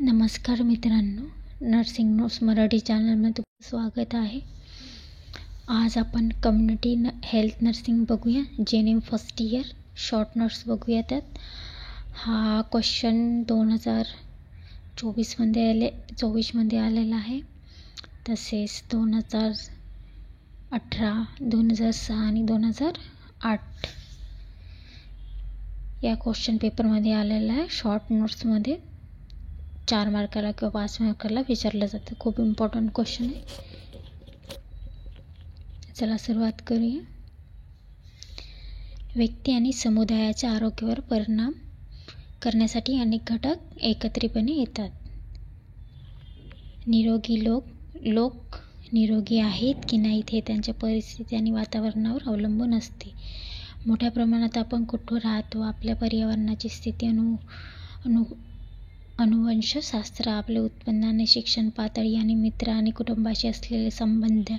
नमस्कार मित्रांनो, nursing notes Marathi चॅनलमध्ये तुमचं स्वागत आहे. आज आपण कम्युनिटी हेल्थ नर्सिंग बघूया. JNM first year short notes बघूया. त्यात हा क्वेश्चन 2024मध्ये आलेला आहे. तसेच 2018, 2006 आणि 2008 या क्वेश्चन पेपरमध्ये आलेला आहे. शॉर्ट नोट्समध्ये 4 मार्काला किंवा 5 मार्काला विचारलं जातं. खूप इम्पॉर्टंट क्वेश्चन आहे. चला सुरुवात करूया. व्यक्ती आणि समुदायाच्या आरोग्यावर परिणाम करण्यासाठी अनेक घटक एकत्रितपणे येतात. निरोगी लोक निरोगी आहेत की नाहीत हे त्यांच्या परिस्थिती आणि वातावरणावर अवलंबून असते. मोठ्या प्रमाणात आपण कुठं राहतो, आपल्या पर्यावरणाची स्थिती, अनुवंशशास्त्र, आपले उत्पन्नाने शिक्षण पातळी आणि मित्र आणि कुटुंबाशी असलेले संबंध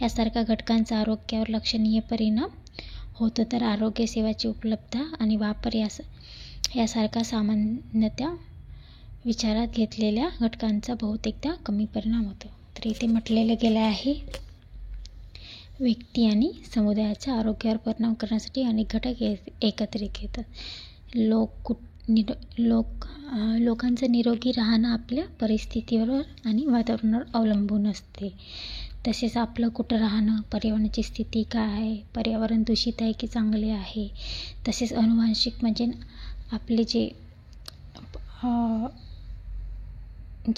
यासारख्या घटकांचा आरोग्यावर लक्षणीय परिणाम होतो. तर आरोग्य सेवाची उपलब्धता आणि वापर यासारखा सामान्यतः विचारात घेतलेल्या घटकांचा बहुतेकदा कमी परिणाम होतो. तर इथे म्हटलेलं गेलं आहे, व्यक्ती आणि समुदायाच्या आरोग्यावर परिणाम करण्यासाठी अनेक घटक एकत्रित येतात. लोकांचं निरोगी राहणं आपल्या परिस्थितीवर आणि वातावरणावर अवलंबून असते. तसेच आपलं कुठं राहणं, पर्यावरणाची स्थिती काय आहे, पर्यावरण दूषित आहे की चांगले आहे. तसेच अनुवांशिक म्हणजे आपले जे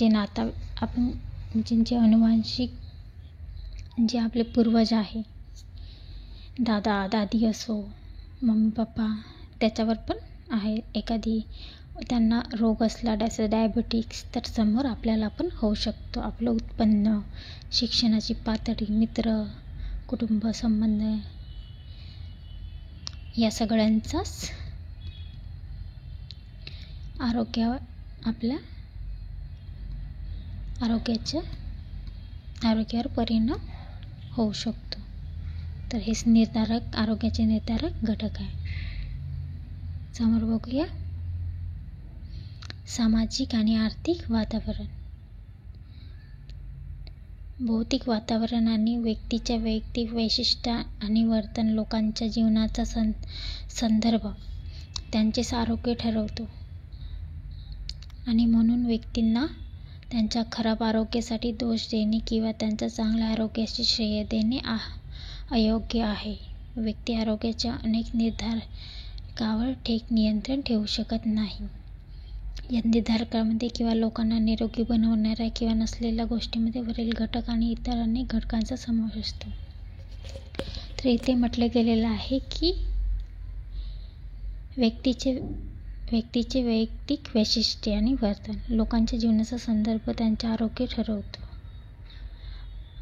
नाता आपण जे अनुवांशिक जे आपले पूर्वज आहे, दादा दादी असो, मम्मी पप्पा, त्याच्यावर पण आहे. एखादी त्यांना रोग असला, डायबेटिक्स, तर समोर आपल्याला पण होऊ शकतो. आपलं उत्पन्न, शिक्षणाची पातळी, मित्र, कुटुंब संबंध या सगळ्यांचाच आपल्या आरोग्यावर परिणाम होऊ शकतो. तर हेच आरोग्याचे निर्धारक घटक आहे. समोर बघूया. सामाजिक आणि आर्थिक वातावरण. भौतिक वातावरण आणि व्यक्तीच्या वैयक्तिक वैशिष्ट्य आणि वर्तन लोकांच्या जीवनाचा संदर्भ त्यांचे आरोग्य ठरवतो आणि म्हणून व्यक्तींना त्यांच्या खराब आरोग्यासाठी दोष देणे किंवा त्यांच्या चांगल्या आरोग्याचे श्रेय देणे अयोग्य आहे. व्यक्ती आरोग्याच्या अनेक निर्धारकावर थेट नियंत्रण ठेवू शकत नाही. या निर्धारकांमध्ये किंवा लोकांना निरोगी बनवणाऱ्या किंवा नसलेल्या गोष्टींमध्ये वरील घटक आणि इतर अनेक घटकांचा समावेश असतो. तर इथे म्हटलं गेलेलं आहे की व्यक्तीचे वैयक्तिक वैशिष्ट्ये आणि वर्तन लोकांच्या जीवनाचा संदर्भ त्यांचे आरोग्य ठरवतो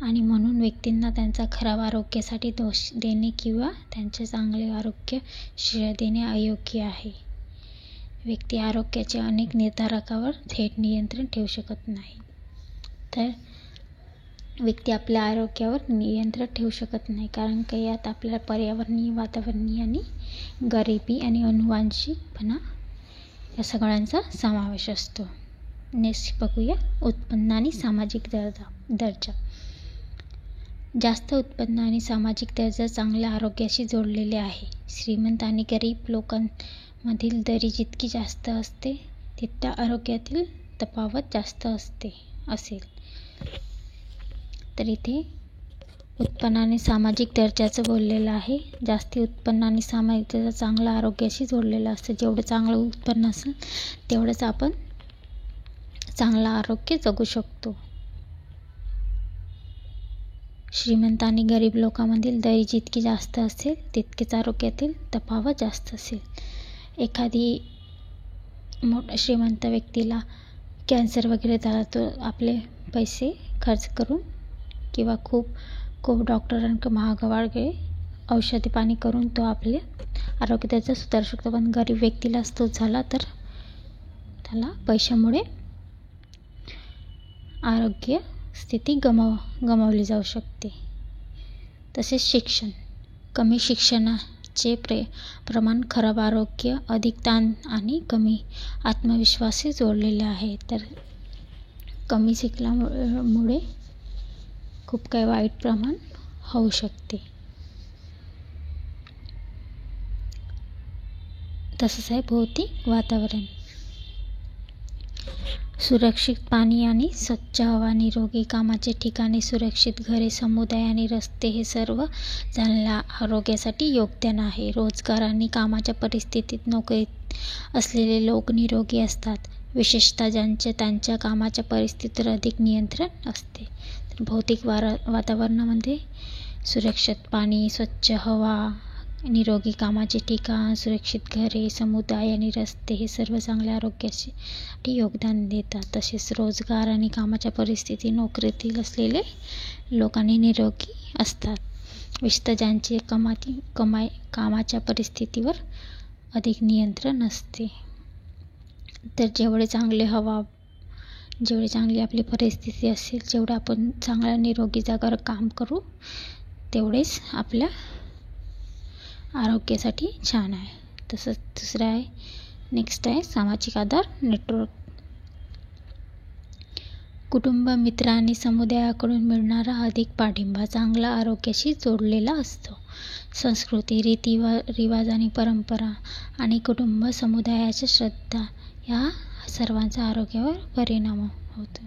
आणि म्हणून व्यक्तींना त्यांच्या खराब आरोग्यासाठी दोष देणे किंवा त्यांचे चांगले आरोग्य श्रेय देणे अयोग्य आहे. व्यक्ती आरोग्याच्या अनेक निर्धारकावर थेट नियंत्रण ठेवू शकत नाही. तर व्यक्ती आपल्या आरोग्यावर नियंत्रण ठेवू शकत नाही, कारण की यात आपल्याला पर्यावरणीय, वातावरणीय आणि गरिबी आणि अनुवांशिकपणा या सगळ्यांचा समावेश असतो. नेक्स्ट बघूया. उत्पन्न आणि सामाजिक दर्जा. जास्त उत्पन्न आणि सामाजिक दर्जा चांगल्या आरोग्याशी जोडलेले आहे. श्रीमंत आणि गरीब लोकांमधील दरी जितकी जास्त असते तितक्या आरोग्यातील तफावत जास्त असेल. तर इथे उत्पन्न आणि सामाजिक दर्जाचं बोललेलं आहे. जास्ती उत्पन्न आणि सामाजिक दर्जा चांगल्या आरोग्याशी जोडलेलं असतं. जेवढं चांगलं उत्पन्न असेल तेवढंच आपण चांगलं आरोग्य जगू शकतो. श्रीमंत आणि गरीब लोकांमधील दरी जितकी जास्त असेल तितकेच आरोग्यातील तफावत जास्त असेल. एखादी श्रीमंत व्यक्तीला कॅन्सर वगैरे झाला, तो आपले पैसे खर्च करून किंवा खूप डॉक्टरांकडे महागडे औषधी पाणी करून तो आपले आरोग्य त्याचं सुधारू शकतो. पण गरीब व्यक्तीला तो झाला तर त्याला पैशामुळे आरोग्य स्थिती गमावली जाऊ शकते. तसेच शिक्षण. कमी शिक्षणाचे प्रमाण खराब आरोग्य, अधिक ताण आणि कमी आत्मविश्वासशी जोडलेले आहे. तर कमी शिकल्यामुळे खूप काही वाईट प्रमाण होऊ शकते. तसंच आहे भौतिक वातावरण. सुरक्षित पाणी आणि स्वच्छ हवा, निरोगी कामाचे ठिकाणे, सुरक्षित घरे, समुदाय आणि रस्ते हे सर्व चांगल्या आरोग्यासाठी योगदान आहे. रोजगार आणि कामाच्या परिस्थितीत नोकरीत असलेले लोक निरोगी असतात, विशेषतः ज्यांचे त्यांच्या कामाच्या परिस्थितीवर अधिक नियंत्रण असते. तर भौतिक वातावरणामध्ये सुरक्षित पाणी, स्वच्छ हवा, निरोगी कामाचे ठिकाण, सुरक्षित घरे, समुदाय आणि रस्ते हे सर्व चांगल्या आरोग्यासाठी योगदान देतात. तसेच रोजगार आणि कामाच्या परिस्थिती नोकरीतील असलेले लोकांनी निरोगी असतात, विशेषतः ज्यांचे कामाच्या परिस्थितीवर अधिक नियंत्रण असते. तर जेवढी चांगली आपली परिस्थिती असेल, जेवढं आपण चांगल्या निरोगी जागेवर काम करू, तेवढेच आपल्या आरोग्यासाठी छान आहे. तसंच दुसरं आहे, नेक्स्ट आहे सामाजिक आधार नेटवर्क. कुटुंब, मित्र आणि समुदायाकडून मिळणारा अधिक पाठिंबा चांगला आरोग्याशी जोडलेला असतो. संस्कृती, रिवाज आणि परंपरा आणि कुटुंब समुदायाच्या श्रद्धा या सर्वांचा आरोग्यावर परिणाम होतो.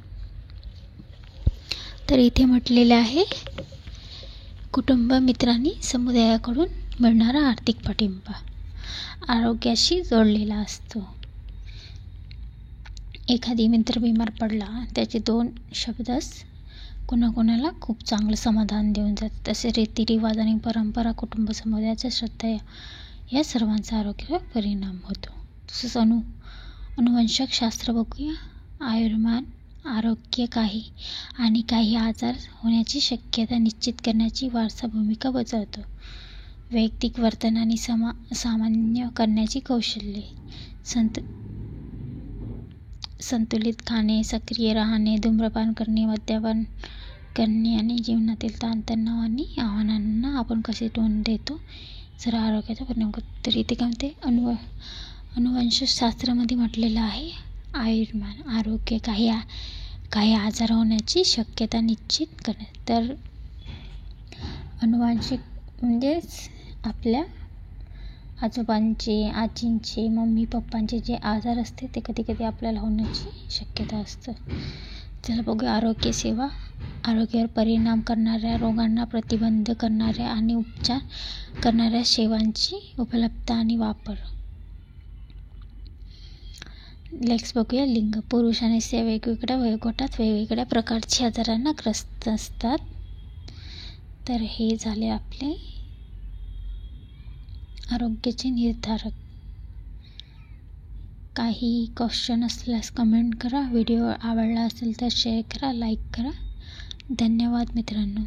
तर इथे म्हटलेले आहे, कुटुंब, मित्र आणि समुदायाकडून मिळणारा आर्थिक पाठिंबा आरोग्याशी जोडलेला असतो. एखादी मित्र बिमार पडला, त्याचे 2 शब्दच कोणाकोणाला खूप चांगलं समाधान देऊन जातात. तसे रीतिरिवाज आणि परंपरा, कुटुंब समुदायाच्या श्रद्धा या सर्वांचा आरोग्यावर परिणाम होतो. तसंच अनुवंशक शास्त्र बघूया. आयुर्मान आरोग्य काही आजार होण्याची शक्यता निश्चित करण्याची वारसा भूमिका बजावतो. वैयक्तिक वर्तन आणि सामान्य करण्याची कौशल्ये, संतुलित खाणे, सक्रिय राहणे, धूम्रपान करणे, मद्यपान करणे आणि जीवनातील ताणतणाव आणि आव्हानांना आपण कसे तोंड देतो, जर आरोग्याचा परिणाम करतो. तर इथे काय म्हणते, अनुवंशशास्त्रामध्ये म्हटलेलं आहे, आयुर्मान आरोग्य काही आजार होण्याची शक्यता निश्चित करणे. तर अनुवांशिक म्हणजेच आपल्या आजोबांचे, आजींचे, मम्मी पप्पांचे जे आजार असते ते कधी कधी आपल्याला होण्याची शक्यता असते. चला बघूया आरोग्य सेवा. आरोग्यावर परिणाम करणाऱ्या, रोगांना प्रतिबंध करणाऱ्या आणि उपचार करणाऱ्या सेवांची उपलब्धता आणि वापर. नेक्स्ट बघूया लिंग. पुरुष आणि स्त्रिया वेगवेगळ्या वयोगटात वेगवेगळ्या प्रकारच्या आजारांना ग्रस्त असतात. तर हे झाले आपले आरोग्याचे निर्धारक. काही क्वेश्चन असल्यास कमेंट करा. व्हिडिओ आवडला असेल तर शेअर करा, लाईक करा. धन्यवाद मित्रांनो.